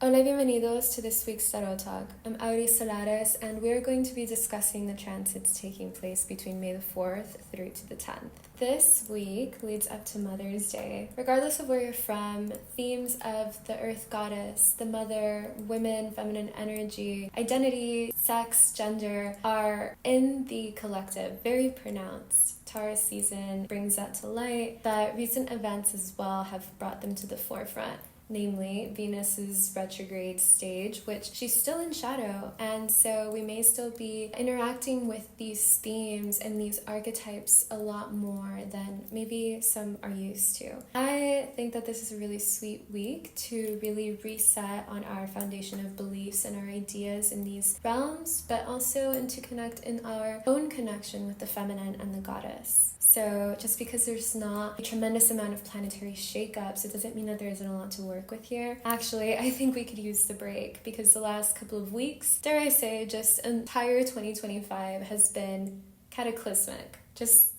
Hola, bienvenidos to this week's Tarot Talk. I'm Auri Solares, and we're going to be discussing the transits taking place between May the 4th through to the 10th. This week leads up to Mother's Day. Regardless of where you're from, themes of the Earth Goddess, the Mother, women, feminine energy, identity, sex, gender are in the collective, very pronounced. Taurus season brings that to light, but recent events as well have brought them to the forefront. Namely, Venus's retrograde stage, which she's still in shadow, and so we may still be interacting with these themes and these archetypes a lot more than maybe some are used to. I think that this is a really sweet week to really reset on our foundation of beliefs and our ideas in these realms, but also and to connect in our own connection with the feminine and the goddess. So just because there's not a tremendous amount of planetary shakeups, it doesn't mean that there isn't a lot to work with here. Actually, I think we could use the break because the last couple of weeks, dare I say, just entire 2025 has been cataclysmic.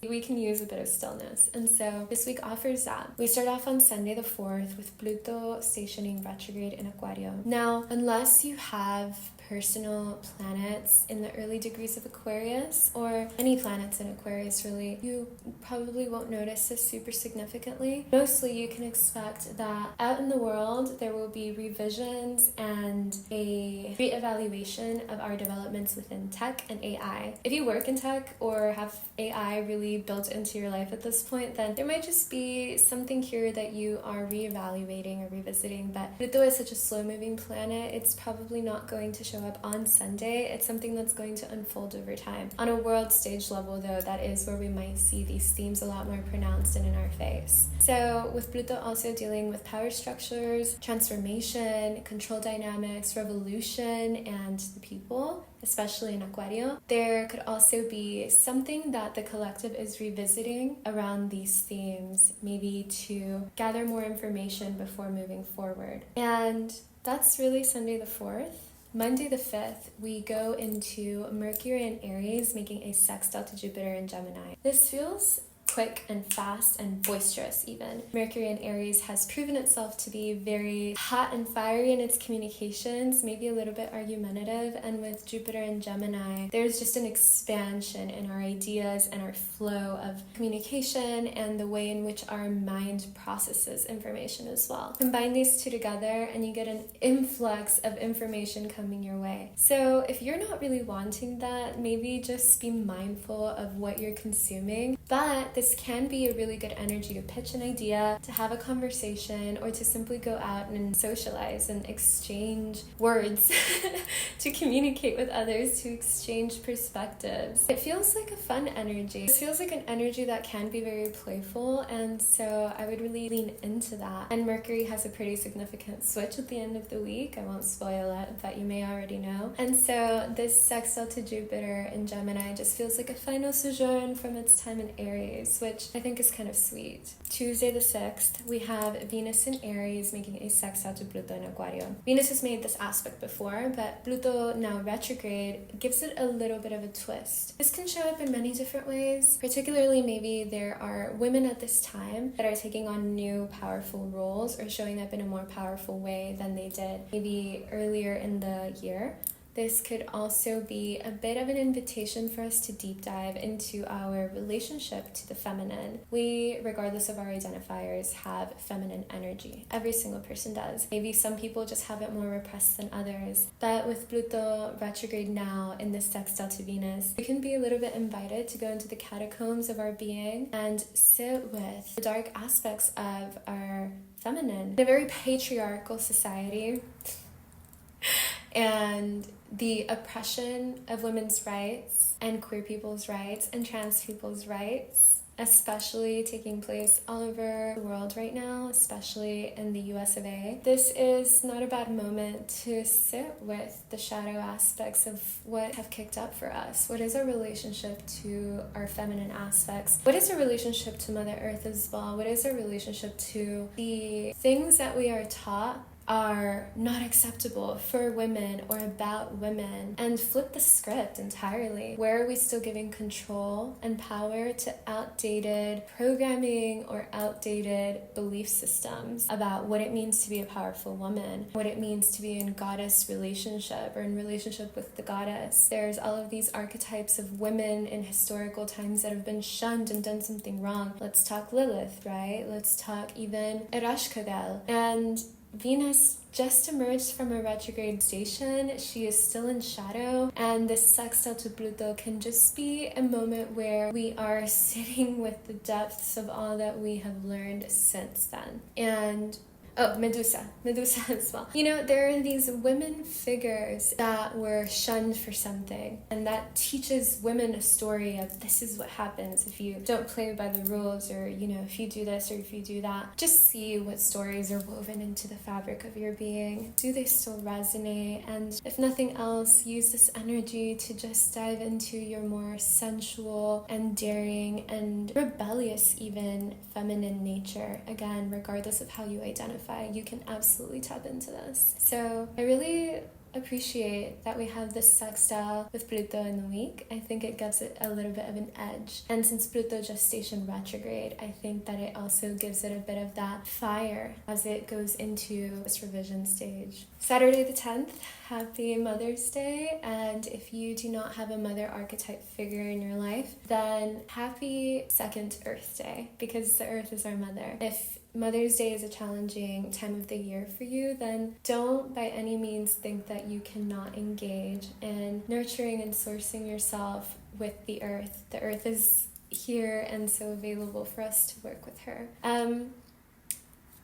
We can use a bit of stillness. And so this week offers that. We start off on Sunday the 4th with Pluto stationing retrograde in Aquario. Now, unless you have personal planets in the early degrees of Aquarius, or any planets in Aquarius really, you probably won't notice this super significantly. Mostly you can expect that out in the world there will be revisions and a reevaluation of our developments within tech and AI. If you work in tech or have AI really built into your life at this point, then there might just be something here that you are reevaluating or revisiting. But Pluto is such a slow-moving planet, it's probably not going to show up on Sunday. It's something that's going to unfold over time. On a world stage level, though, that is where we might see these themes a lot more pronounced and in our face. So with Pluto also dealing with power structures, transformation, control dynamics, revolution, and the people, especially in Aquario, there could also be something that the collective is revisiting around these themes, maybe to gather more information before moving forward. And that's really Sunday the 4th. Monday the 5th, we go into Mercury in Aries, making a sextile to Jupiter in Gemini. This feels quick and fast and boisterous even. Mercury in Aries has proven itself to be very hot and fiery in its communications, maybe a little bit argumentative, and with Jupiter in Gemini, there's just an expansion in our ideas and our flow of communication and the way in which our mind processes information as well. Combine these two together and you get an influx of information coming your way. So if you're not really wanting that, maybe just be mindful of what you're consuming, but this can be a really good energy to pitch an idea, to have a conversation, or to simply go out and socialize and exchange words to communicate with others, to exchange perspectives. It feels like a fun energy. It feels like an energy that can be very playful, and so I would really lean into that. And Mercury has a pretty significant switch at the end of the week. I won't spoil it, but you may already know. And so this sextile to Jupiter in Gemini just feels like a final sojourn from its time in Aries, which I think is kind of sweet. Tuesday the 6th, we have Venus in Aries making a sextile to Pluto in Aquario. Venus has made this aspect before, but Pluto now retrograde gives it a little bit of a twist. This can show up in many different ways, particularly maybe there are women at this time that are taking on new powerful roles or showing up in a more powerful way than they did maybe earlier in the year. This could also be a bit of an invitation for us to deep dive into our relationship to the feminine. We, regardless of our identifiers, have feminine energy. Every single person does. Maybe some people just have it more repressed than others. But with Pluto retrograde now in this sextile to Venus, we can be a little bit invited to go into the catacombs of our being and sit with the dark aspects of our feminine. In a very patriarchal society, and the oppression of women's rights and queer people's rights and trans people's rights, especially taking place all over the world right now, especially in the US of A. This is not a bad moment to sit with the shadow aspects of what have kicked up for us. What is our relationship to our feminine aspects? What is our relationship to Mother Earth as well? What is our relationship to the things that we are taught are not acceptable for women or about women, and flip the script entirely. Where are we still giving control and power to outdated programming or outdated belief systems about what it means to be a powerful woman, what it means to be in goddess relationship or in relationship with the goddess? There's all of these archetypes of women in historical times that have been shunned and done something wrong. Let's talk Lilith, right? Let's talk even Ereshkigal. And Venus just emerged from a retrograde station. She is still in shadow, and this sextile to Pluto can just be a moment where we are sitting with the depths of all that we have learned since then. And Medusa as well. You know, there are these women figures that were shunned for something, and that teaches women a story of this is what happens if you don't play by the rules, or, you know, if you do this or if you do that. Just see what stories are woven into the fabric of your being. Do they still resonate? And if nothing else, use this energy to just dive into your more sensual and daring and rebellious even feminine nature. Again, regardless of how you identify, you can absolutely tap into this. So I really appreciate that we have this sextile with Pluto in the week. I think it gives it a little bit of an edge. And since Pluto gestation retrograde, I think that it also gives it a bit of that fire as it goes into its revision stage. Saturday the 10th, happy Mother's Day. And if you do not have a mother archetype figure in your life, then happy second Earth Day, because the Earth is our mother. If Mother's Day is a challenging time of the year for you, then don't by any means think that you cannot engage in nurturing and sourcing yourself with the earth. The earth is here and so available for us to work with her.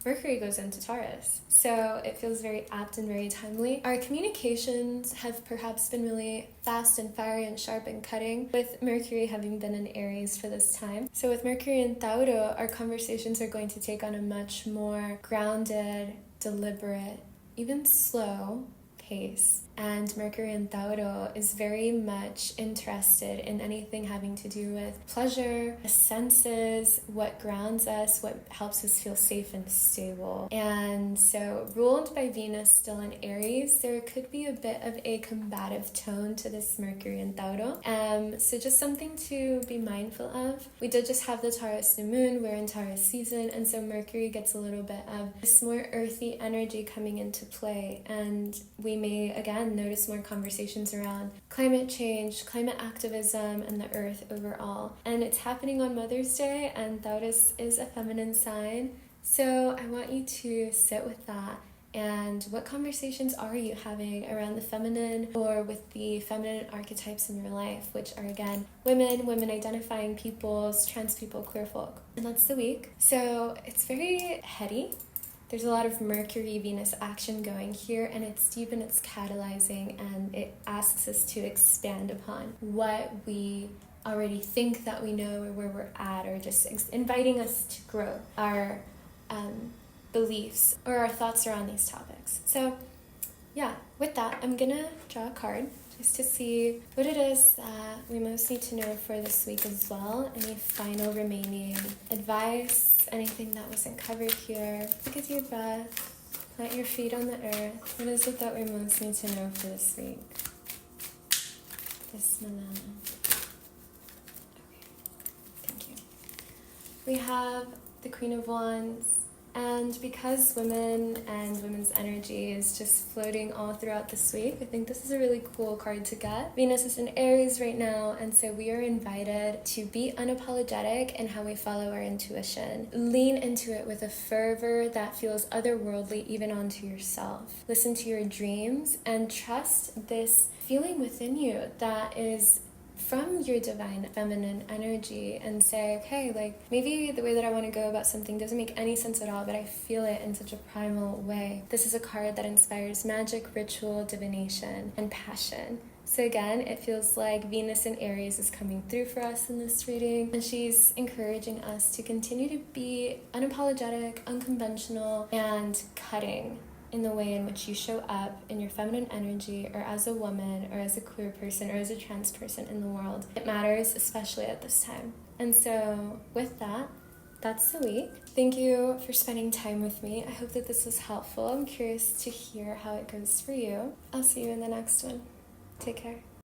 Mercury goes into Taurus, so it feels very apt and very timely. Our communications have perhaps been really fast and fiery and sharp and cutting, with Mercury having been in Aries for this time. So with Mercury in Tauro, our conversations are going to take on a much more grounded, deliberate, even slow pace. And Mercury in Tauro is very much interested in anything having to do with pleasure, the senses, what grounds us, what helps us feel safe and stable. And so, ruled by Venus still in Aries, there could be a bit of a combative tone to this Mercury in Tauro. So just something to be mindful of. We did just have the Taurus new moon, we're in Taurus season, and so Mercury gets a little bit of this more earthy energy coming into play, and we may again notice more conversations around climate change, climate activism, and the earth overall. And it's happening on Mother's Day, and Taurus is a feminine sign, so I want you to sit with that. And what conversations are you having around the feminine or with the feminine archetypes in your life, which are again women identifying peoples, trans people, queer folk. And that's the week. So it's very heady. There's a lot of Mercury-Venus action going here, and it's deep and it's catalyzing, and it asks us to expand upon what we already think that we know or where we're at, or just inviting us to grow our beliefs or our thoughts around these topics. So yeah, with that, I'm gonna draw a card just to see what it is that we most need to know for this week as well. Any final remaining advice, anything that wasn't covered here. Take a deep breath, plant your feet on the earth. What is it that we most need to know for this week? Bismillah. Okay, thank you. We have the Queen of Wands. And because women and women's energy is just floating all throughout this week, I think this is a really cool card to get. Venus is in Aries right now, and so we are invited to be unapologetic in how we follow our intuition. Lean into it with a fervor that feels otherworldly even onto yourself. Listen to your dreams and trust this feeling within you that is from your divine feminine energy, and say, okay, like maybe the way that I want to go about something doesn't make any sense at all, but I feel it in such a primal way. This is a card that inspires magic, ritual, divination, and passion. So again, it feels like Venus in Aries is coming through for us in this reading, and she's encouraging us to continue to be unapologetic, unconventional, and cutting in the way in which you show up in your feminine energy, or as a woman, or as a queer person, or as a trans person in the world. It matters, especially at this time. And so with that, that's the week. Thank you for spending time with me. I hope that this was helpful. I'm curious to hear how it goes for you. I'll see you in the next one. Take care.